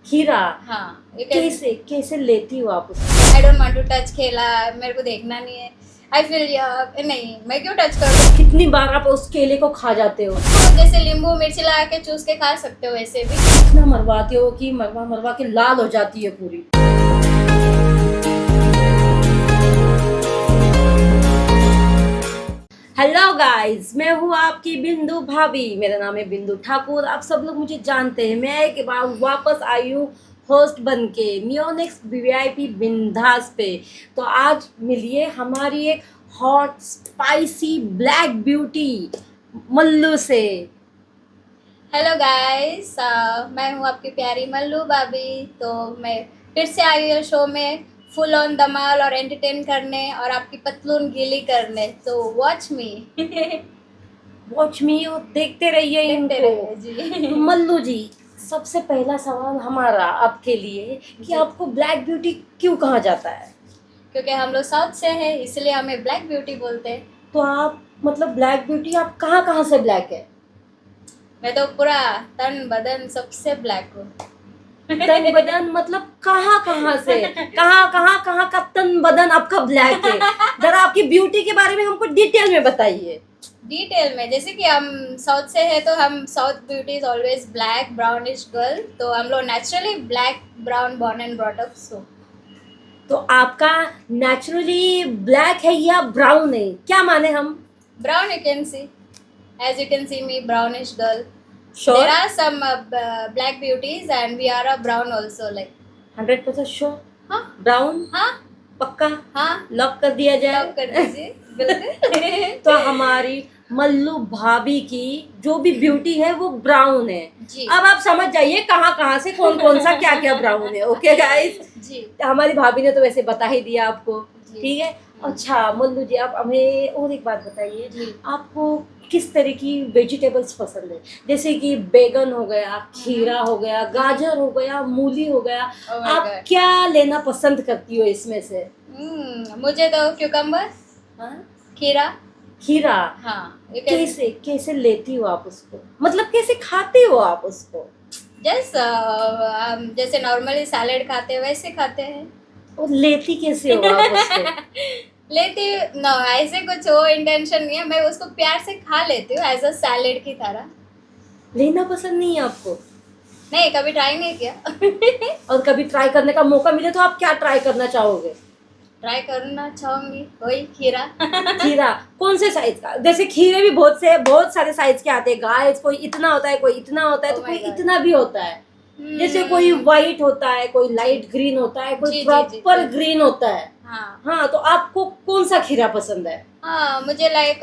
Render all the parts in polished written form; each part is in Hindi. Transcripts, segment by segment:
खीरा। हाँ कैसे कैसे लेती हो आप उसको? I don't want to touch केला, मेरे को देखना नहीं है। आई फील नहीं, मैं क्यों टच करूँ। कितनी बार आप उस केले को खा जाते हो? जैसे नींबू मिर्ची लगा के चूस के खा सकते हो वैसे भी। इतना मरवाते हो कि मरवा मरवा के लाल हो जाती है पूरी। हेलो गाइस, मैं हूँ आपकी बिंदु भाभी। मेरा नाम है बिंदु ठाकुर। आप सब लोग मुझे जानते हैं। मैं एक बार वापस आई हूँ होस्ट बन के नियोनेक्स वीआईपी बिंदास पे। तो आज मिलिए हमारी एक hot spicy black beauty Mallu से। हेलो गाइस, मैं हूँ आपकी प्यारी मल्लू भाभी। तो मैं फिर से आई हूँ शो में फुल ऑन धमाल और एंटरटेन करने और आपकी पतलून गीली करने। तो वॉच मी। वॉच मी और देखते रहिए देखते इनको। रहिए जी। तो मल्लू जी, सबसे पहला सवाल हमारा आपके लिए कि जी। आपको ब्लैक ब्यूटी क्यों कहा जाता है? क्योंकि हम लोग साउथ से हैं इसलिए हमें ब्लैक ब्यूटी बोलते हैं। तो आप मतलब ब्लैक ब्यूटी आप कहाँ कहाँ से ब्लैक है? मैं तो पूरा तन बदन सबसे ब्लैक हूँ। तन बदन मतलब कहाँ कहाँ से? कहाँ का तन बदन आपका ब्लैक है? जरा आपकी ब्यूटी के बारे में हमको डिटेल में बताइए। डिटेल में, जैसे कि हम साउथ से है तो हम south beauty is always black brownish girl. तो हम लोग naturally black brown born and brought up. So तो आपका नेचुरली ब्लैक है या ब्राउन है, क्या माने हम? brown you can see, as you can see me brownish girl. Sure? There are some black beauties and we are a brown also like. 100% sure? हाँ ब्राउन हाँ पक्का? हाँ, लॉक कर दिया जाए? लॉक कर दीजिए बिल्कुल। तो हमारी मल्लू भाभी की जो भी ब्यूटी है वो ब्राउन है। जी अब आप समझ जाइए कहाँ कहाँ से कौन कौन सा क्या क्या ब्राउन है। ओके गाइस, जी हमारी भाभी ने तो वैसे बता ही दिया आपको। जी। ठीक है। अच्छा मल्लू जी, आप हमें और एक बात बताइए, जी। आपको किस तरह की वेजिटेबल्स पसंद है? जैसे कि बैगन हो गया, खीरा हो गया, गाजर हो गया, मूली हो गया। Oh my आप God. क्या लेना पसंद करती हो इसमें से? मुझे तो क्यूकम्बर, हाँ? खीरा। खीरा। हाँ you can कैसे कैसे लेती हो आप उसको, मतलब कैसे खाते हो आप उसको? जस्ट जैसे नॉर्मली सैलेड खाते हैं वैसे खाते हैं। और लेती कैसे हो आप उसको? लेती नो, ऐसे कुछ वो इंटेंशन नहीं है, मैं उसको प्यार से खा लेती हूँ एज अ सैलेड की तरह। लेना पसंद नहीं है आपको? नहीं, कभी ट्राई नहीं किया। और कभी ट्राई करने का मौका मिले तो आप क्या ट्राई करना चाहोगे? ट्राई करना चाहूंगी वही खीरा। खीरा कौन से साइज का? जैसे खीरे भी बहुत सारे साइज के आते हैं गाइस। कोई इतना होता है, कोई इतना होता है, Oh तो my कोई God. इतना भी होता है। जैसे कोई वाइट होता है, कोई लाइट ग्रीन होता है, कोई जी, जी, प्रॉपर जी। ग्रीन होता है। हाँ हाँ, तो आपको कौन सा खीरा पसंद है? हाँ, मुझे लाइक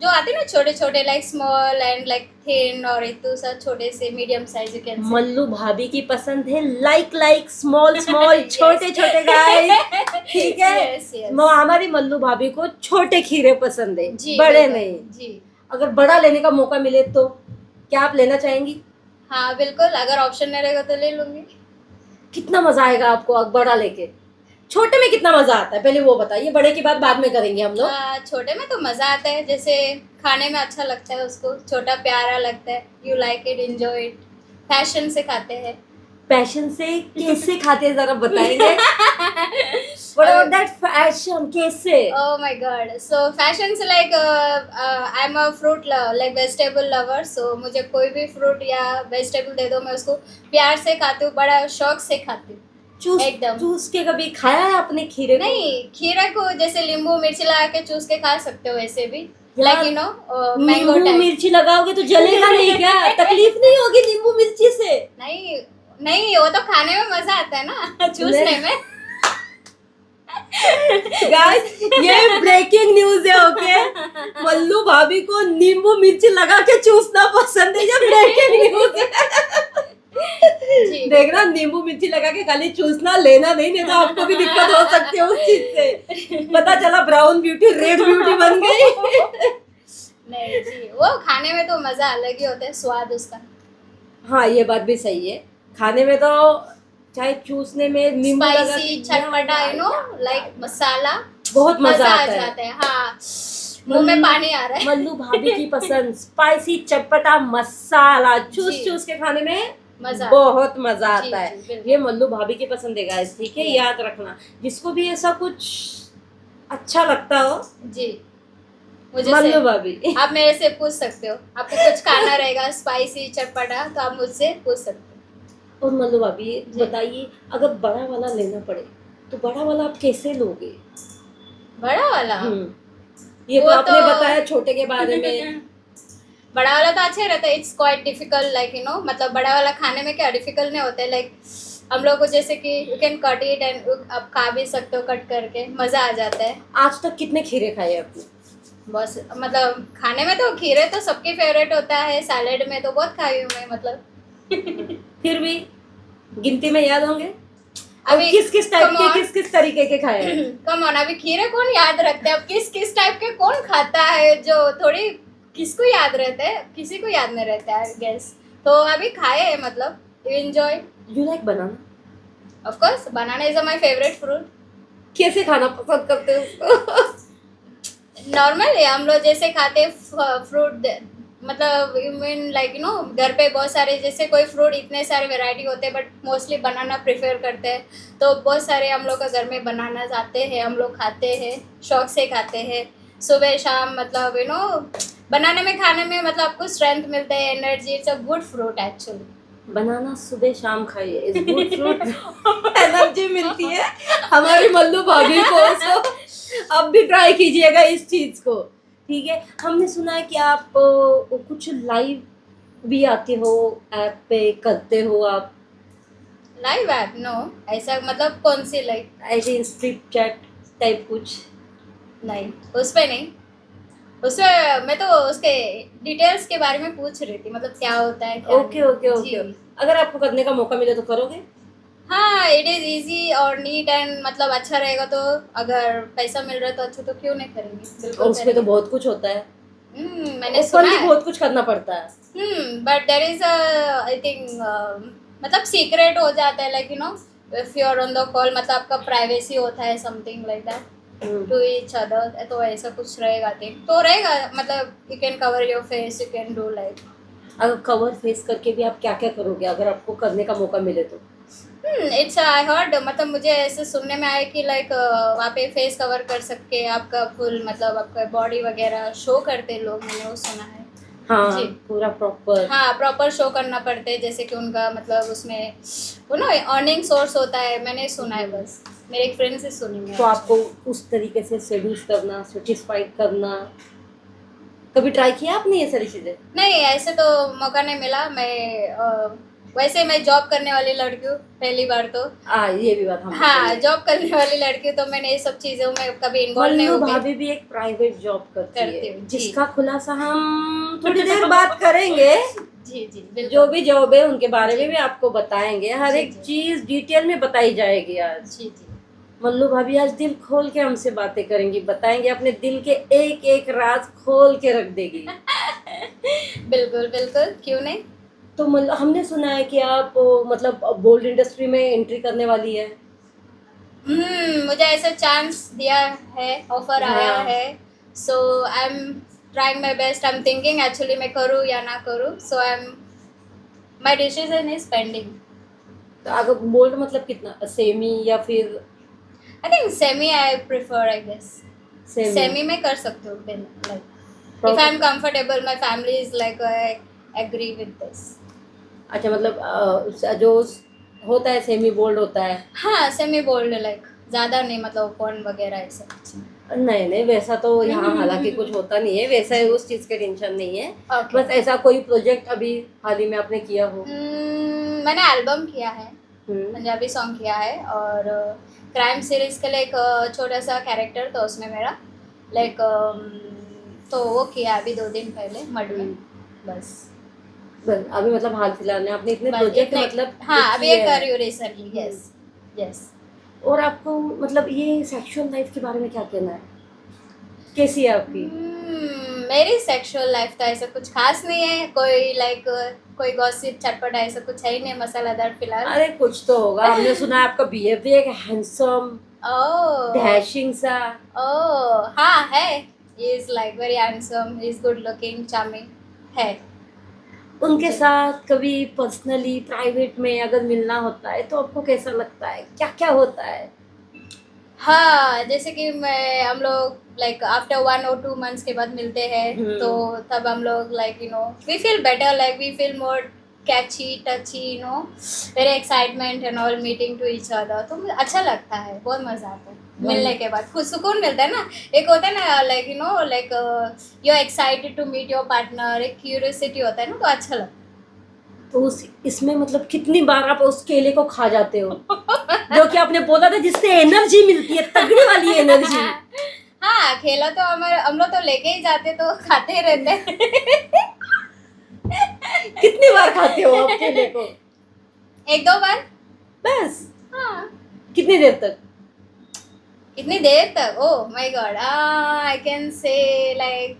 जो आते हैं ना छोटे छोटे, like small and like thin और इतू सा छोटे से medium size you can say. Mallu भाभी की पसंद है लाइक स्मॉल स्मॉल छोटे छोटे गाइस। ठीक है। यस यस हमारी मल्लू भाभी को छोटे खीरे पसंद है, जी बड़े बिल्कुल, नहीं। जी अगर बड़ा लेने का मौका मिले तो क्या आप लेना चाहेंगी? हाँ बिल्कुल, अगर ऑप्शन नहीं रहेगा तो ले लूंगी। कितना मजा आएगा आपको अब बड़ा लेके? छोटे में कितना मजा आता है पहले वो बताइए, बड़े की बात बाद में करेंगे हम लोग। छोटे में तो मज़ा आता है, जैसे खाने में अच्छा लगता है उसको, छोटा प्यारा लगता है। You like it, enjoy it, fashion से खाते हैं। पैशन से कैसे खाते हैं जरा बताएंगे? What about that fashion, कैसे? Oh my god, so fashion से like I'm a fruit like vegetable lover, so मुझे कोई भी फ्रूट या वेजिटेबल दे दो मैं उसको प्यार से खाती हूँ, बड़ा शौक से खाती हूँ। चूस एकदम। चूस के कभी खाया है आपने खीरे को? नहीं, खीरा को जैसे नींबू मिर्ची लगा के चूस के खा सकते हो वैसे भी, यार, लाइक यू नो मैंगो नींबू टाइप। मिर्ची लगाओगे तो जलेगा नहीं क्या? तकलीफ नहीं होगी नींबू मिर्ची से? नहीं नहीं, वो तो खाने में मजा आता है ना, चूसने में। गाइस, ये ब्रेकिंग न्यूज है। ओके, मल्लू भाभी को नींबू मिर्ची लगा के चूसना पसंद है, ये ब्रेकिंग न्यूज है। जी देख रहा, नींबू मिर्ची लगा के खाली चूसना, लेना नहीं तो आपको भी दिक्कत हो सकती है उस चीज से। पता चला ब्राउन ब्यूटी रेड ब्यूटी बन गई। नहीं जी, वो खाने में तो मजा अलग ही होता है, स्वाद उसका। हाँ, ये बात भी सही है। खाने में तो चाहे चूसने में नींबू लगा स्पाइसी के चटपटा, यू नो लाइक मसाला, बहुत मजा आ आता है। जाता है। हाँ, मुंह में पानी आ रहा है। मल्लू भाभी की पसंद स्पाइसी चटपटा मसाला, चूस जी। चूस के खाने में मजा बहुत मजा जी, आता है। जी, बिल्कुल। ये मल्लू भाभी की पसंद है गाइस, ठीक है, Yes. याद रखना। जिसको भी ऐसा कुछ अच्छा लगता हो, जी मुझे से मल्लू भाभी। आप मेरे से पूछ सकते हो, आपको कुछ खाना रहेगा स्पाइसी चटपटा तो आप मुझसे पूछ सकते हो। और मल्लू भाभी जी। बताइए, अगर बड़ा वाला लेना पड़े तो बड़ा वाला आप कैसे लोगे? बड़ा वाला ये तो वो आपने बताया छोटे के बारे में। बड़ा वाला तो अच्छा रहता है। इट्स क्वाइट डिफिकल्ट लाइक मतलब बड़ा वाला खाने में क्या डिफिकल्ट नहीं होता है। लाइक हम लोग को जैसे कि you can cut it and आप खा भी सकते हो कट करके, मज़ा आ जाता है। आज तक कितने खीरे खाए आपने? बस मतलब खाने में तो खीरे तो सबके फेवरेट होता है, सैलेड में तो बहुत खाई हूँ मैं मतलब। फिर भी गिनती में याद होंगे? और अभी किस किस टाइप come के, on. किस किस तरीके के खाए हैं? कम ऑन, अभी खीरे कौन याद रखता है? अब किस किस टाइप के कौन खाता है? जो थोड़ी किसको याद रहता है, किसी को याद नहीं रहता है गेस। तो अभी खाए है मतलब enjoy. You like banana? Of course banana is my favourite fruit. कैसे खाना पसंद करते हो उसको? नॉर्मल है, हम लोग जैसे खाते फ्रूट मतलब यू मीन लाइक घर पे बहुत सारे जैसे कोई फ्रूट इतने सारे वैरायटी होते हैं बट मोस्टली बनाना प्रेफर करते हैं। तो बहुत सारे हम लोग का घर में बनाना आते हैं, हम लोग खाते हैं, शौक से खाते हैं सुबह शाम। मतलब बनाने में खाने में मतलब आपको स्ट्रेंथ मिलता है, energy. It's a good fruit actually. Banana सुबह शाम खाइए, इज गुड फ्रूट। एनर्जी मिलती है हमारी मल्लू भाभी को। सो अब भी ट्राई कीजिएगा इस चीज को, ठीक है। हमने सुना है कि आप कुछ लाइव भी आते हो, ऐप पे करते हो आप, लाइव ऐप नो, ऐसा मतलब कौन सी लाइक? ऐसे स्ट्रीट चैट टाइप कुछ? नहीं, उस पे नहीं। उसमें मैं तो उसके डिटेल्स के बारे में पूछ रही थी, मतलब क्या होता है क्या ओके नहीं। ओके जी। ओके। अगर आपको करने का मौका मिले तो करोगे? हाँ, इट इज़ इजी और नीट एंड मतलब अच्छा रहेगा। तो अगर पैसा मिल रहा है तो अच्छा, तो क्यों नहीं करेंगे, और बिल्कुल उसमें तो करेंगे। बहुत कुछ होता है, मैंने सुना ओपनली है। बहुत कुछ करना पड़ता है। But there is I think मतलब सीक्रेट हो जाता है like if you are on the call, मतलब आपका प्राइवेसी होता है something like that to each other. तो ऐसा कुछ रहेगा थिंक तो रहेगा, मतलब you can cover your face, you can do like अगर कवर फेस करके भी आप क्या क्या करोगे अगर आपको करने का मौका मिले तो? इट्स आई हर्ड, मतलब मुझे ऐसे सुनने में आया कि लाइक वहाँ पे फेस कवर कर सकते हैं, आपका फुल मतलब आपका बॉडी वगैरह शो करते लोग, मैंने वो सुना है। हाँ जी। पूरा प्रॉपर। हाँ, प्रॉपर शो करना पड़ता है, जैसे कि उनका मतलब उसमें वो ना अर्निंग सोर्स होता है, मैंने सुना है बस, मेरे एक फ्रेंड से सुनी मैं। तो आपको उस तरीके से सेड्यूस करना, सेटिस्फाइड करना, कभी ट्राई किया आपने ये सारी चीजें? नहीं, ऐसे तो मौका नहीं मिला। मैं वैसे मैं जॉब करने वाली लड़की हूँ पहली बार तो। ये भी बात हम हाँ, जॉब करने वाली लड़की हूँ तो मैंने ये सब चीज़ों में कभी इन्वॉल्व नहीं मल्लू हो गई। भाभी भी एक प्राइवेट जॉब करती करती है, हूँ, जी। जिसका खुलासा हम थोड़ी देर बात करेंगे। जी जी बिल्कुल। जो भी जॉब है उनके बारे में जी। भी आपको बताएंगे, हर जी, एक जी। चीज डिटेल में बताई जाएगी आज। जी जी मल्लू भाभी आज दिल खोल के हमसे बातें करेंगी, बताएंगे, अपने दिल के एक एक राज खोल के रख देगी। बिल्कुल बिल्कुल, क्यों नहीं। तो मतलब हमने सुना है कि आप मतलब बोल्ड इंडस्ट्री में एंट्री करने वाली है। मुझे ऐसा चांस दिया है, ऑफर आया हाँ। है। So I am trying my best. I am thinking actually मैं करूँ या ना करूँ। So I am my decision is pending. तो अगर बोल्ड मतलब कितना, सेमी या फिर? I think semi I prefer, I guess. Semi. Semi में कर सकते हो like if I am comfortable, my family is like agree with this. अच्छा मतलब जो होता है सेमी बोल्ड होता है। हाँ, सेमी बोल्ड लाइक ज़्यादा नहीं, मतलब ओपन वगैरह ऐसा कुछ नहीं। नहीं नहीं, वैसा तो यहाँ हालांकि कुछ होता नहीं है, वैसा है, उस चीज़ की टेंशन नहीं है। Okay. बस ऐसा कोई प्रोजेक्ट अभी हाल ही में आपने किया हो? मैंने एल्बम किया है, हम्म। पंजाबी सॉन्ग किया है, और क्राइम सीरीज के लिए एक छोटा सा कैरेक्टर था उसमें मेरा लाइक तो वो किया अभी 2 दिन पहले मड में। बस बस अभी मतलब हाल फिलहाल में आपने इतने बस प्रोजेक्ट इतने। मतलब हाँ, अभी एक किए कर हैं। रही हूँ रिसेंटली। Yes yes. और आपको मतलब ये सेक्सुअल लाइफ के बारे में क्या कहना है, कैसी है आपकी? मेरी सेक्सुअल लाइफ तो ऐसा कुछ खास नहीं है, कोई लाइक कोई गॉसिप चटपटा ऐसा कुछ है ही नहीं, मसालादार फिलहाल। अरे कुछ तो होगा, हमने सुना है आपका बिहेव भी एक हैंडसम ओह डैशिंग सा। ओह, हाँ है। He is like very handsome, he is good looking, charming है। उनके जी। साथ कभी पर्सनली प्राइवेट में अगर मिलना होता है तो आपको कैसा लगता है, क्या क्या होता है? हाँ, जैसे कि मैं हम लोग लाइक आफ्टर 1 और 2 मंथ्स के बाद मिलते हैं, तो हम्म। तब हम लोग like we feel better, like we feel more catchy touchy, very excitement and all meeting to each other, तो मुझे अच्छा लगता है, बहुत मजा आता है मिलने के बाद, खुद सुकून मिलता है ना। एक होता है ना like like you are excited to meet your partner, एक क्यूरियोसिटी होता है ना, तो अच्छा लगता तो उस इसमें मतलब कितनी बार आप उस केले को खा जाते हो, जो कि आपने बोला था जिससे एनर्जी मिलती है, तगड़ी वाली एनर्जी? है। हाँ, खेला तो हमारे हम लोग तो लेके ही जाते, तो खाते ही रहते हैं। कितनी बार खाते हो आप केले को? 1-2 बार। बस? हाँ। कितनी देर तक? कितनी देर तक? Oh my God, I can say like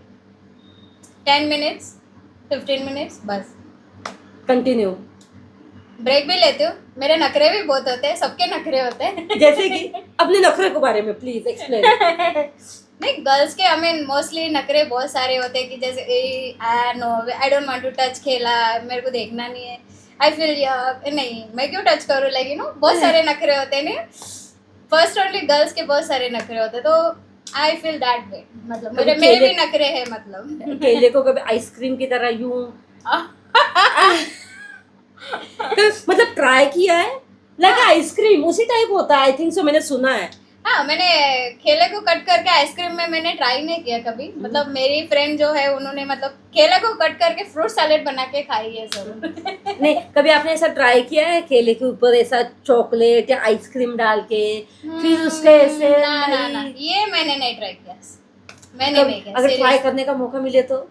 10 minutes, 15 minutes बस। कंटिन्यू? ब्रेक भी लेती हूँ, मेरे नखरे भी बहुत होते हैं, सबके नखरे होते हैं। जैसे कि अपने नखरे के बारे में प्लीज एक्सप्लेन। नहीं, गर्ल्स के आई मीन मोस्टली नखरे बहुत सारे होते हैं, कि जैसे no I don't want to touch, खेला मेरे को देखना नहीं है, आई फील नहीं मैं क्यों टच करूँ, लाइक बहुत सारे नखरे होते हैं नहीं। फर्स्ट ओनली गर्ल्स के बहुत सारे नखरे होते हैं, तो आई फील दैट वे, मतलब कभी मेरे भी केले नखरे हैं मतलब। केले को कभी आइसक्रीम की तरह यूं मतलब ट्राई किया है? लाइक हाँ। आइसक्रीम उसी टाइप होता है, आई थिंक सो, मैंने सुना है। हाँ, मैंने केले को कट करके आइसक्रीम में मैंने ट्राई नहीं किया कभी, मतलब मेरी फ्रेंड जो है उन्होंने मतलब केले को कट करके फ्रूट सैलेड बना के खाई है जरूर। नहीं, कभी आपने ऐसा ट्राई किया है केले के ऊपर ऐसा चॉकलेट या आइसक्रीम डाल के फिर उसके ऐसे ना ना ना, नहीं? ये मैंने नहीं ट्राई किया, मैंने कभी नहीं किया अगर ट्राई सीरियस। करने का मौका मिले तो?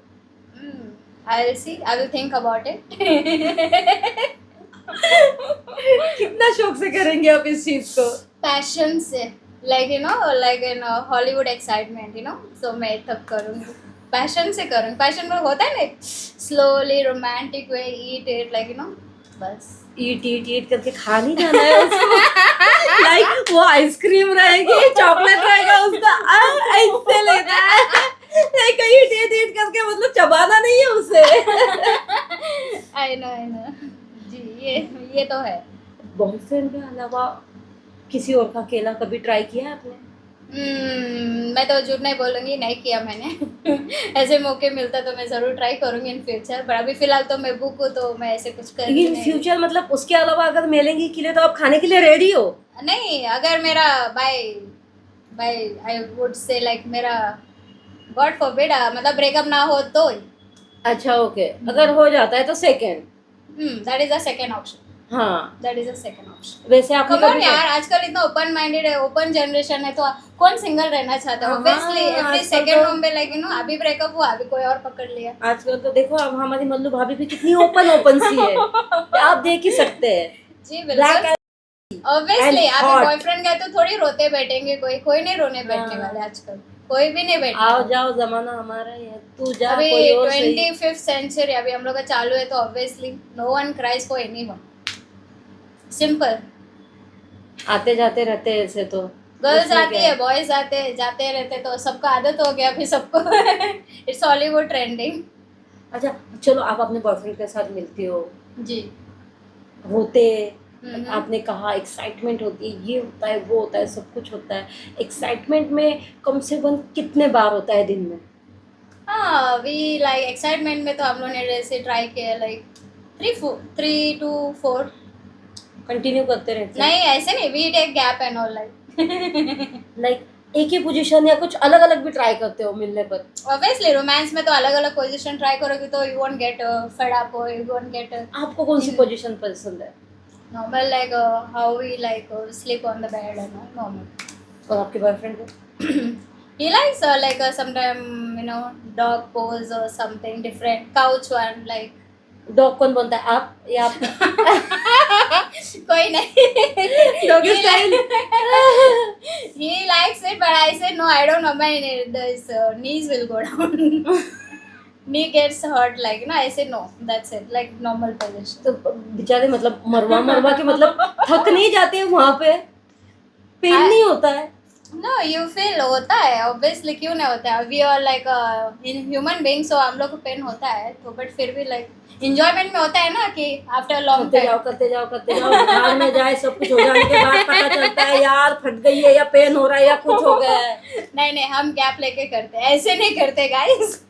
I will see, I will think about it. कितना शौक से करेंगे आप इस चीज को? पैशन से, लाइक लाइक हॉलीवुड एक्साइटमेंट, सो मैं तब करूँगी, पैशन से करूँगी, पैशन में होता है ना, slowly romantic way, eat it like बस। ईट ईट ईट करके खा नहीं जाना है उसको। लाइक वो आइसक्रीम रहेगी, चॉकलेट रहेगा, उसका ऐसे लेना है। लाइक ईट ईट ईट करके मतलब चबाना नहीं है उसे। आई नो जी, ये तो है। बॉयफ्रेंड के अलावा किसी और का केला कभी ट्राई किया है आपने? मैं तो झूठ नहीं बोलूँगी, नहीं किया मैंने। ऐसे मौके मिलता तो मैं ज़रूर ट्राई करूँगी इन फ्यूचर, पर अभी फ़िलहाल तो मैं बुक हूँ, तो मैं ऐसे कुछ कर ही लेकिन नहीं। फ्यूचर मतलब उसके अलावा अगर मिलेंगी के लिए तो आप खाने के लिए रेडी हो? नहीं, अगर मेरा bye bye I would say like मेरा गॉड फॉरबिड मतलब ब्रेकअप ना हो तो अच्छा ओके, अगर हो जाता है तो second? That is the second option, हाँ। That is the second option. वैसे आपने कम ऑन कभी यार, आजकल इतना ओपन माइंडेड है, ओपन जनरेशन है, तो कौन सिंगल रहना चाहता है? हाँ, ऑब्वियसली एवरी आजकल सेकंड तो होम पे लाइक अभी ब्रेकअप हुआ, अभी कोई और पकड़ लिया। आजकल तो देखो, अब हमारी मल्लू भाभी भी कितनी ओपन ओपन सी है, आप देख ही सकते हैं। जी ब्लैक बिल्कुल, ऑब्वियसली and अभी hot। बॉयफ्रेंड गए तो थोड़ी रोते बैठेंगे, कोई नहीं रोने बैठने हाँ। वाले आजकल, कोई भी नहीं बैठने आओ वाला। जाओ जमाना हमारा ही है, तू जा अभी कोई और सही। 25th सेंचुरी अभी हम लोग का चालू है, तो obviously no one cries for anyone, simple. आते जाते रहते हैं ऐसे तो। गर्ल्स उसमें आती क्या है, बॉयज आते जाते रहते, तो सबका आदत हो गया अभी सबको। It's Hollywood trending. अच्छा चलो, आप अपने बॉयफ्रेंड के साथ मिलती हो, जी। होते हम्म। आपने कहा एक्साइटमेंट होती है, ये होता है वो होता है, सब कुछ होता है। एक्साइटमेंट में कम से कम कितने बार होता है दिन में? हाँ, वी लाइक एक्साइटमेंट में तो हम लोग ने जैसे ट्राई किया लाइक 3 to 4। कंटिन्यू करते रहते हैं? नहीं ऐसे नहीं, we take gap and all like. Like एक ही पोजीशन या कुछ अलग अलग भी ट्राई करते हो मिलने पर? ऑब्वियसली रोमांस में तो अलग अलग पोजीशन ट्राई करोगे तो you won't get fed up, और यू वोंट गेट आपको कौन सी पोजीशन पसंद है? Normal, like how we like sleep on the bed and normal. और आपके बॉयफ्रेंड को? He likes like sometime dog pose or something different, couch one like। Dog कौन बनता है, आप या आप? कोई नहीं। Doggy He style? he likes it, but I said no, I don't know, my this knees will go down. Knee gets hurt, like I said no, that's it, like normal position. तो बेचारे मतलब मरवा मरवा के मतलब थक नहीं जाते हैं वहां पे? पेन I- नहीं होता है? नो यू फील होता है ऑब्वियसली, क्यों नहीं होता है, we are like human being, so हम लोग को पेन होता है, तो बट फिर भी लाइक इंजॉयमेंट में होता है ना कि आफ्टर लॉन्ग करते जाओ टाइम। करते जाओ करते जाओ, भाड़ में जाए, सब कुछ हो जाने के बाद पता चलता है यार फट गई है या पेन हो रहा है या कुछ हो गया है। नहीं नहीं, हम गैप लेके करते हैं, ऐसे नहीं करते गाइस।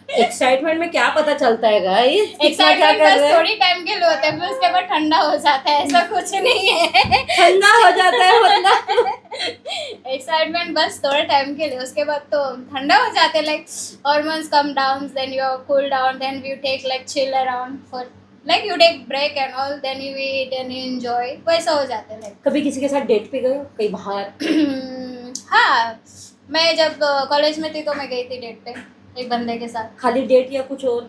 एक्साइटमेंट में क्या पता चलता है गाइस, क्या एक्साइटमेंट कर बस रहे हैं। थोड़ी टाइम के लिए होता है, फिर उसके बाद ठंडा हो जाता है, ऐसा कुछ नहीं है। ठंडा हो जाता है मतलब। एक्साइटमेंट बस थोड़े टाइम के लिए, उसके बाद तो ठंडा हो जाते हैं, like hormones come down, then you cool down, then you take like chill around for like you take break and all, then you eat and you enjoy, वैसा हो जाता है लाइक। कभी किसी के साथ डेट पे गए हो कहीं बाहर? हाँ, मैं जब कॉलेज में थी तो मैं गई थी डेट पे एक बंदे के साथ। खाली डेट या कुछ और?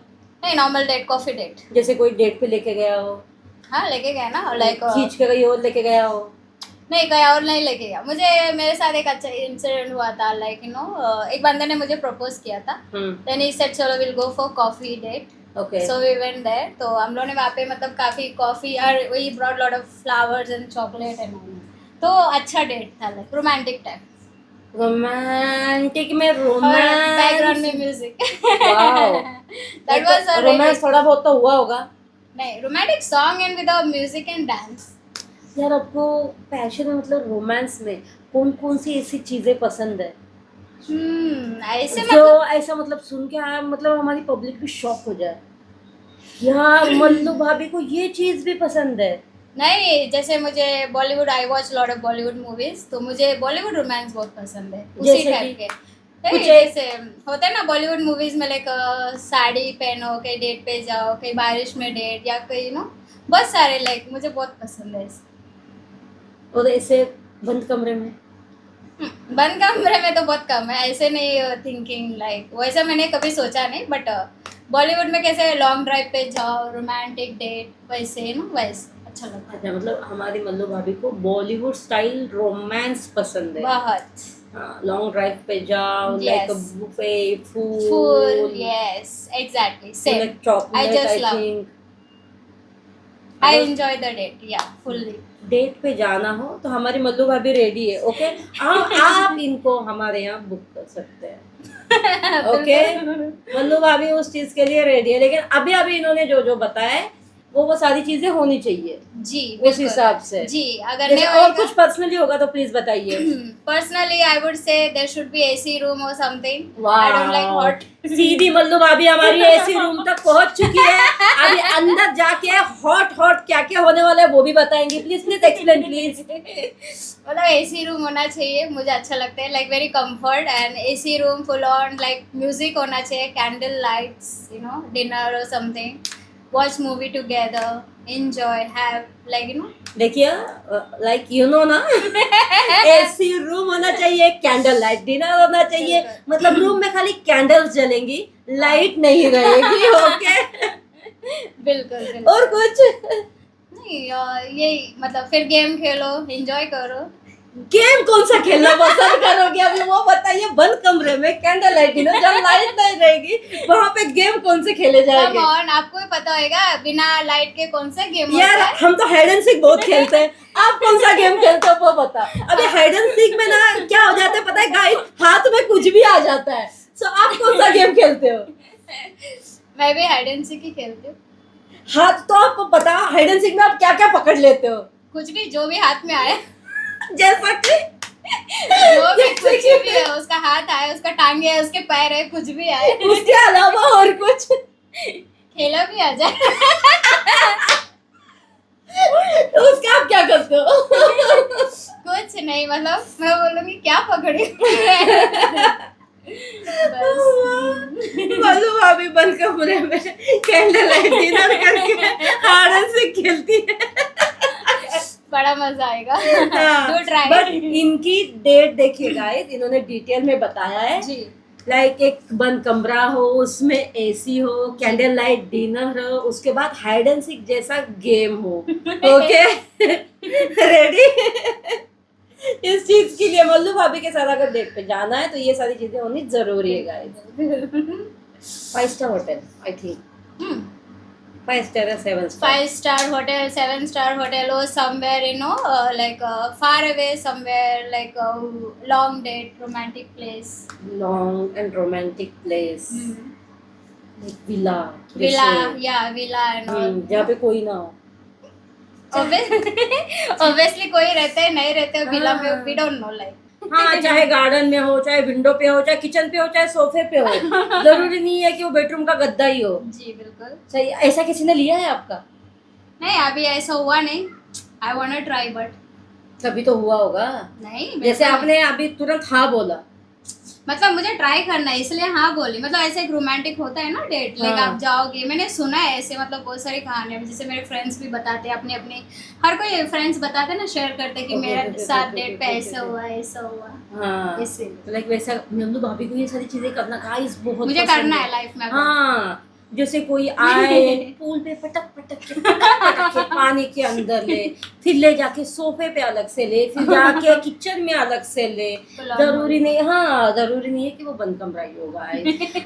नहीं, नॉर्मल डेट, कॉफी डेट। जैसे कोई डेट पे लेके गया हो, हाँ, लेके गया ना, लाइक खींच के कहीं और लेके गया हो? नहीं, कहीं और नहीं लेके गया। मुझे मेरे साथ एक अच्छा इंसिडेंट हुआ था, लाइक यू नो एक बंदे ने मुझे प्रपोज किया था, देन ही सेड चलो will go for coffee date. Okay. So we went there, तो हम लोगों ने वहाँ पे मतलब काफ़ी कॉफ़ी और we brought lot of flowers and chocolate and all, तो अच्छा डेट था, लाइक रोमांटिक टाइप, रोमांटिक में और बैकग्राउंड में romance. Music. Wow, that was a romance थोड़ा बहुत तो हुआ होगा। नहीं, romantic song and with music and dance. यार आपको पैशन में मतलब रोमांस में कौन कौन सी ऐसी चीजें पसंद है ऐसे जो मतलब ऐसा मतलब सुन के मतलब हमारी पब्लिक भी शॉक हो जाए, यार मल्लू भाभी को ये चीज भी पसंद है? नहीं, जैसे मुझे Bollywood, I watch lot of Bollywood movies, तो मुझे बॉलीवुड रोमांस बहुत पसंद है, उसी जैसे टाइप कि के। कुछ जैसे होता है ना बॉलीवुड मूवीज में, लाइक साड़ी पहनो, कहीं डेट पे जाओ, कहीं बारिश में डेट, या कहीं नो बहुत सारे, लाइक मुझे बहुत पसंद है ऐसे। और ऐसे बंद कमरे में? बंद कमरे में तो बहुत कम है, ऐसे नहीं थिंकिंग लाइक वैसा मैंने कभी सोचा नहीं, बट बॉलीवुड में कैसे लॉन्ग ड्राइव पे जाओ, रोमांटिक डेट, वैसे ना, वैसे अच्छा लगता है अच्छा, मतलब हमारी मल्लू भाभी को बॉलीवुड स्टाइल रोमांस पसंद है। बहुत। हाँ, लॉन्ग ड्राइव पे जाओ, like Yes. Buffet Full, fool, yes, exactly, same. like chocolate, I just I love. think. I मतलब enjoy the date, yeah, fully. Date पे जाना हो तो हमारी मल्लू भाभी रेडी है, ओके। आप इनको हमारे यहाँ बुक कर सकते हैं, ओके। मल्लू भाभी उस चीज के लिए रेडी है, लेकिन अभी अभी इन्होंने जो जो बताया है वो सारी चीजें होनी चाहिए जी, उस बिल्कुल। हिसाब से। जी, अगर जैसे नहीं और कुछ पर्सनली होगा तो प्लीज बताइए। Personally I would say there should be AC room और समथिंग। आई डोंट लाइक वाह, हॉट। सीधी मल्लू भाभी हमारी एसी रूम तक पहुंच चुकी है। अभी अंदर जाके हॉट हॉट क्या क्या होने वाला है वो भी बताएंगी। Please please explain please. मतलब एसी रूम होना चाहिए, मुझे अच्छा लगता है, like very comfort, and AC room full on, like music होना चाहिए, candle lights, you know, dinner और something, watch movie together, enjoy, have like you know. देखिए, लाइक यू नो ना, एसी रूम होना चाहिए, कैंडल लाइट डिनर होना चाहिए, मतलब रूम में खाली कैंडल्स जलेंगी, लाइट नहीं रहेगी, ओके। बिल्कुल बिल्कुल। और कुछ? नहीं, यही मतलब फिर गेम खेलो, एंजॉय करो। गेम कौन सा खेलना पसंद करोगे अभी वो बताइए। बंद कमरे में कैंडल लाइट डिनर, जब लाइट नहीं रहेगी वहाँ पे गेम कौन से खेले कम जाएंगे? ऑन, आपको भी पता होगा बिना लाइट के कौन सा गेम यार होता है। हम तो हाइड एंड सीक बहुत खेलते हैं, आप कौन सा गेम खेलते हो वो बता। अभी हाइड एंड सीक में ना क्या हो जाता है पता है गाइस, हाथ में कुछ भी आ जाता है। सो आप कौन सा गेम खेलते हो? मैं भी हाइड एंड सीक ही खेलती हूँ। हाथ तो आप बता, हाइड एंड सीक में आप क्या क्या पकड़ लेते हो? कुछ भी, जो भी हाथ में आए, जैसा कि जो भी कुछ भी है, उसका हाथ आए, उसका टांगे है, उसके पैर है, कुछ भी आए, उसके अलावा और कुछ? खेला भी आ जाए। उसका आप क्या करते हो? कुछ नहीं, मतलब मैं बोलूंगी क्या पकड़ी। बस। मल्लू भाभी बंद कमरे में कैंडल लाइट डिनर करके हाइड एंड सीक खेलती है। बड़ा मजा आएगा। हाँ, डू ट्राई। बट इनकी डेट देखिए गाइस, इन्होंने डिटेल में बताया है, जी। लाइक एक बंद कमरा हो, उसमें एसी हो, कैंडल लाइट डिनर हो, उसके बाद हाइड एंड सीक जैसा गेम हो, ओके। रेडी? इस चीज के लिए मल्लू भाभी के साथ अगर डेट पे जाना है तो ये सारी चीजें होनी जरूरी है guys. 5 star hotel I think. 5 star या 7 star? 5-star hotel, 7-star hotel, or somewhere, like far away, somewhere like a long date, romantic place. Long and romantic place, like villa, Villa, yeah, villa and all. जहाँ पे कोई ना हो. Obviously कोई रहते हैं नहीं रहते हैं विला में, हाँ. we don't know like. हाँ, चाहे गार्डन में हो, चाहे विंडो पे हो, चाहे किचन पे हो, चाहे सोफे पे हो, जरूरी नहीं है कि वो बेडरूम का गद्दा ही हो. जी बिल्कुल. सही. ऐसा किसी ने लिया है आपका? नहीं अभी ऐसा हुआ नहीं. I wanna try but कभी तो हुआ होगा. नहीं. जैसे बिल्कुल. आपने अभी तुरंत हाँ बोला. मतलब मुझे ट्राई करना है इसलिए हाँ बोली. मतलब ऐसे एक रोमांटिक होता है ना डेट, लाइक हाँ. आप जाओगे, मैंने सुना है ऐसे, मतलब बहुत सारी कहानियां, जैसे मेरे फ्रेंड्स भी बताते हैं अपने अपने, हर कोई फ्रेंड्स बताते हैं ना, शेयर करते हैं कि Okay, मेरे okay, साथ okay, डेट okay, पे okay, ऐसा okay. हुआ ऐसा हुआ. हाँ. इसीलिए. तो लाइक वैसा नंदू भाभी को ये सारी चीजें करना गाइस बहुत मुझे पसंद करना है लाइफ में. हाँ. जैसे कोई आए पूल पे पटक पटक के पानी के अंदर ले, फिर ले जाके सोफे पे अलग से ले, फिर जाके किचन में अलग से ले. जरूरी नहीं, हाँ जरूरी नहीं है कि वो बंद कमरा ही होगा.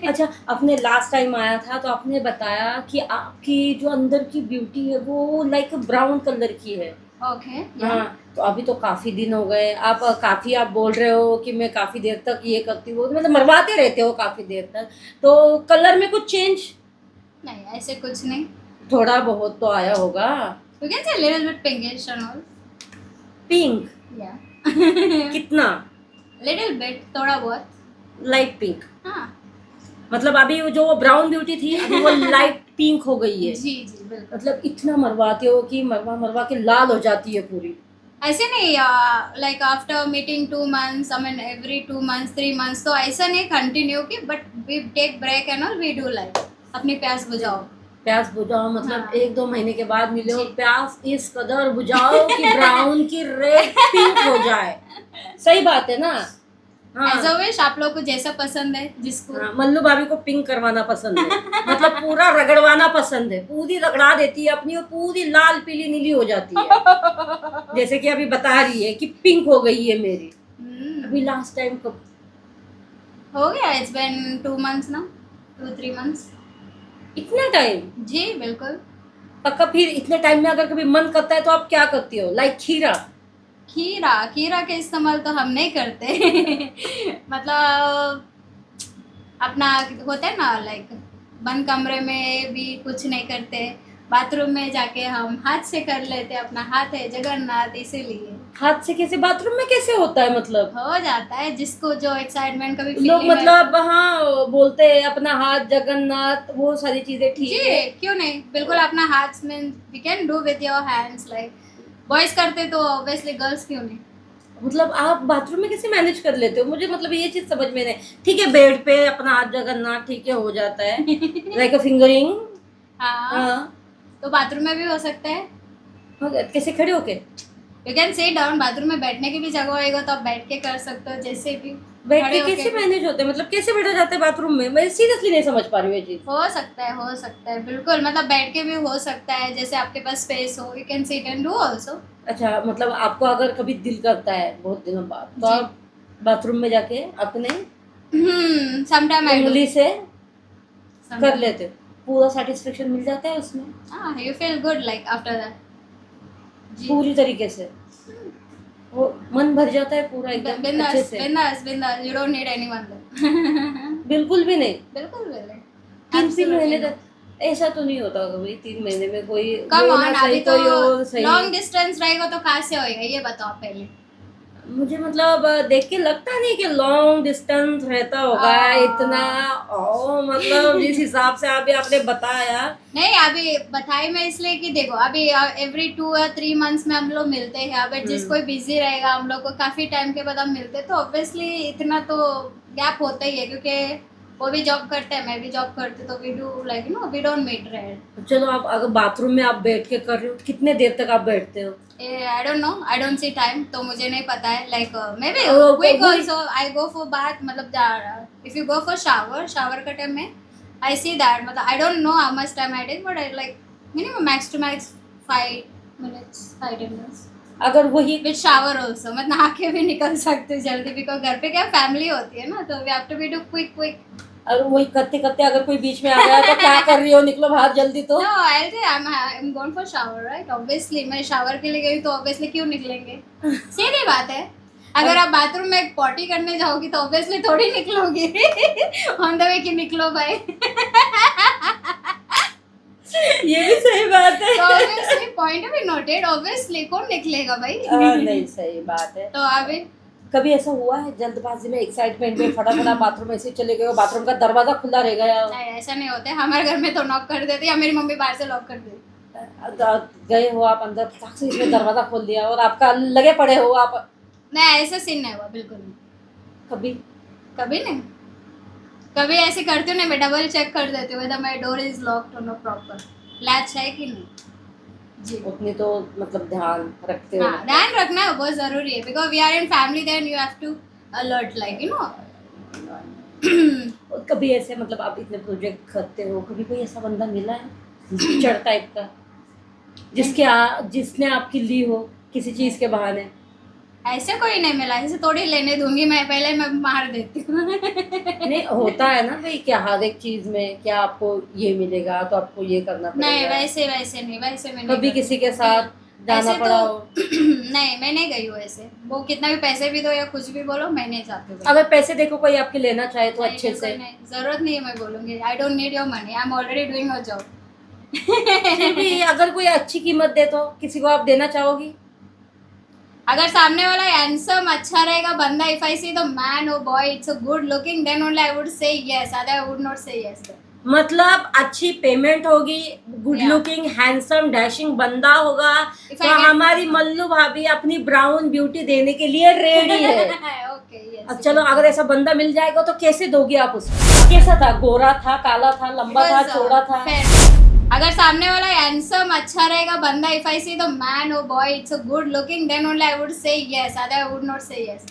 अच्छा, आपने लास्ट टाइम आया था तो आपने बताया कि आपकी जो अंदर की ब्यूटी है वो लाइक ब्राउन कलर की है. ओके. हाँ. तो अभी तो काफी दिन हो गए, आप बोल रहे हो कि मैं काफी देर तक ये करती हूँ, मतलब मरवाते रहते हो काफी देर तक, तो कलर में कुछ चेंज? नहीं ऐसे कुछ नहीं. थोड़ा बहुत तो आया होगा. You can say a little bit pinkish and all. Pink? Yeah. कितना? Little bit, थोड़ा बहुत. Light pink? हाँ. मतलब अभी वो जो ब्राउन ब्यूटी थी अभी वो लाइट पिंक हो गई है. जी जी बिल्कुल. मतलब इतना मरवाते हो कि मरवा मरवा के लाल हो जाती है पूरी. ऐसे नहीं, like after meeting 2 months, I mean every 2 months 3 months, तो ऐसा नहीं कंटिन्यू की, but we take break and all, we do like अपनी प्यास बुझाओ. प्यास बुझाओ मतलब हाँ. 1-2 महीने के बाद मिले हो, जी. प्यास इस कदर बुझाओ कि ब्राउन की रेड पिंक हो जाए. सही बात है ना. हाँ. एज अ विश, आप लोग को जैसा पसंद है जिसको. हाँ, मल्लू भाभी को पिंक करवाना पसंद है. मतलब पूरा रगड़वाना पसंद है, पूरी रगड़ा देती है अपनी, और पूरी लाल पीली नीली हो जाती है. जैसे कि अभी बता रही है कि पिंक हो गई है मेरी. अभी लास्ट टाइम कब हो गया? इट्स बीन 2 months ना, 2-3 months. इतना टाइम? जी बिल्कुल. पक्का? फिर इतने टाइम में अगर कभी मन करता है तो आप क्या करती हो? लाइक खीरा? खीरा के इस्तेमाल तो हम नहीं करते. मतलब अपना होता है ना, लाइक बंद कमरे में भी कुछ नहीं करते, बाथरूम में जाके हम हाथ से कर लेते. अपना हाथ है जगन्नाथ, इसीलिए. हाथ से कैसे? बाथरूम में कैसे होता है? मतलब हो जाता है जिसको जो एक्साइटमेंट कभी लोग feeling है. मतलब हाँ बोलते हैं अपना हाथ जगन्नाथ, वो सारी चीजें ठीक जी है. क्यों नहीं, बिल्कुल अपना हाथ में we can do with your hands, like boys करते तो ऑब्वियसली गर्ल्स क्यों नहीं. मतलब आप बाथरूम में कैसे मैनेज कर लेते हो? मुझे मतलब ये चीज समझ में नहीं. ठीक है, बेड पे अपना हाथ जगन्नाथ ठीक है हो जाता है, लाइक अ फिंगरिंग. हाँ. हाँ. तो बाथरूम में भी हो सकता है. कैसे? खड़े होके? You can sit down. Bathroom में बैठने की भी जगह होएगा तो आप बैठ के कर सकते हो, जैसे भी. बैठ खड़े के होके कैसे मैनेज होते हैं? मतलब कैसे बैठा जाता है बाथरूम में? मैं सीरियसली नहीं समझ पा रही हूँ ये चीज. हो सकता है बिल्कुल. मतलब बैठ के भी हो सकता है, जैसे आपके पास स्पेस हो, you can sit and do also. अच्छा, मतलब आपको अगर कभी दिल करता है बहुत दिनों बाद तो जी. आप बाथरूम में जाके अपने समटाइम आई डू. उंगली से कर लेते हो, पूरा सेटिस्फेक्शन मिल जाता है उसमें हाँ, you feel good like after that. जी. पूरी तरीके से. वो मन भर जाता है पूरा एकदम अच्छे बिंदास से. बिंदास बिंदास. You don't need anyone. बिल्कुल भी नहीं. बिल्कुल बिल्कुल. 3 महीने तक ऐसा तो नहीं होता कभी? 3 महीने में कोई कम वो ऑन, ना अभी सही तो कोई और सही. लॉन्ग डिस्टेंस रहेगा तो कहाँ से होएगा ये बताओ पहले. मुझे मतलब देख के लगता नहीं कि लॉन्ग डिस्टेंस रहता होगा इतना. ओ मतलब जिस हिसाब से अभी आपने बताया. नहीं अभी बताई मैं इसलिए कि देखो अभी एवरी 2 या 3 months में हम लोग मिलते हैं. अगर जिस कोई बिजी रहेगा, हम लोग को काफी टाइम के बाद हम मिलते हैं, तो ऑब्वियसली इतना तो गैप होता ही है, क्योंकि वो भी जॉब करते हैं, मैं भी जॉब करती, तो we do like we don't meet rare. चलो, आप अगर बाथरूम में आप बैठ के कर रहे हो कितने देर तक आप बैठते हो? I don't know, I don't see time, तो मुझे नहीं पता है. लाइक मे बी वो- क्विक वो- also. I go for bath, मतलब if you go for shower का टाइम में आई सी दैट. मतलब I don't know how much time I take, but I like minimum max to max 5 minutes 5-10 minutes अगर वही विद शावर आल्सो. मैं नहा के भी निकल सकती हूँ जल्दी, बिकॉज घर पे क्या फैमिली होती है ना, तो we have to be do quick. और वही करते करते अगर कोई बीच में आ गया तो क्या कर रही हो, निकलो बाहर जल्दी तो। No, I'll say I'm going for shower, right? Obviously, मैं शावर के लिए गई तो ऑब्वियसली क्यों निकलेंगे? सीधी बात है। अगर आप बाथरूम में पॉटी करने जाओगी तो ऑब्वियसली थोड़ी निकलोगी। ऑन द वे कि निकलो भाई। ये भी सही बात है। तो ऑब्वियसली पॉइंट भी नोटेड, ऑब्वियसली कौन निकलेगा भाई? नहीं, सही बात है। तो अभी कभी ऐसा हुआ है जल्दबाजी में, एक्साइटमेंट में फटाफट बाथरूम ऐसे चले गए हो, बाथरूम का दरवाजा खुला रह गया, नहीं, ऐसा नहीं होता है। हमारे घर में तो नॉक कर देते या मेरी मम्मी बाहर से लॉक कर देती। गए हो आप अंदर, फटाक से इसमें दरवाजा खोल दिया और आपका लगे पड़े हो आप। नहीं, ऐसा सीन नहीं हुआ, बिल्कुल नहीं। कभी कभी नहीं। कभी ऐसे करती हूँ ना, मैं डबल चेक कर देती हूँ whether my door is locked और नो प्रॉपर लैच है कि नहीं। जी, उतनी तो मतलब ध्यान रखते हो। हाँ, ध्यान रखना है, बहुत जरूरी है, because we are in family, then you have to alert, like you know. और कभी ऐसे मतलब आप इतने प्रोजेक्ट करते हो, कभी कोई ऐसा बंदा मिला है चिड़ टाइप का जिसने आपकी ली हो किसी चीज के बहाने? ऐसे कोई नहीं मिला, ऐसे थोड़ी लेने दूंगी मैं, पहले मैं मार देती हूँ। नहीं, होता है ना भाई, क्या हर एक चीज में क्या आपको ये मिलेगा तो आपको ये करना नहीं, पड़ेगा। वैसे नहीं, वैसे मैं नहीं कभी करती। किसी के साथ जाना ऐसे पड़ा तो हो? नहीं, मैं नहीं गई हूँ ऐसे। वो कितना भी पैसे भी दो या कुछ भी बोलो, मैं नहीं जाती हूँ। अगर पैसे देखो कोई आपके लेना चाहे तो नहीं, अच्छे से। नहीं, जरूरत नहीं है, मैं बोलूंगी I don't need your money, I am already doing a job. फिर भी अगर कोई अच्छी कीमत दे तो किसी को आप देना चाहोगी? अगर सामने वाला हैंडसम अच्छा रहेगा बंदा, if I see the man और boy it's a good looking, then only I would say yes, other I would not say yes. मतलब अच्छी पेमेंट होगी, good Yeah. Looking handsome dashing बंदा होगा If तो I get- हमारी मल्लू भाभी अपनी ब्राउन ब्यूटी देने के लिए रेडी है। ओके, अब चलो, अगर ऐसा बंदा मिल जाएगा तो कैसे दोगी आप उसको? कैसा था, गोरा था, काला था, लंबा था, चौड़ा था? अगर सामने वाला हैंडसम अच्छा रहेगा बंदा, if I see the man और boy it's a good looking, then only I would say yes, other I would not say yes.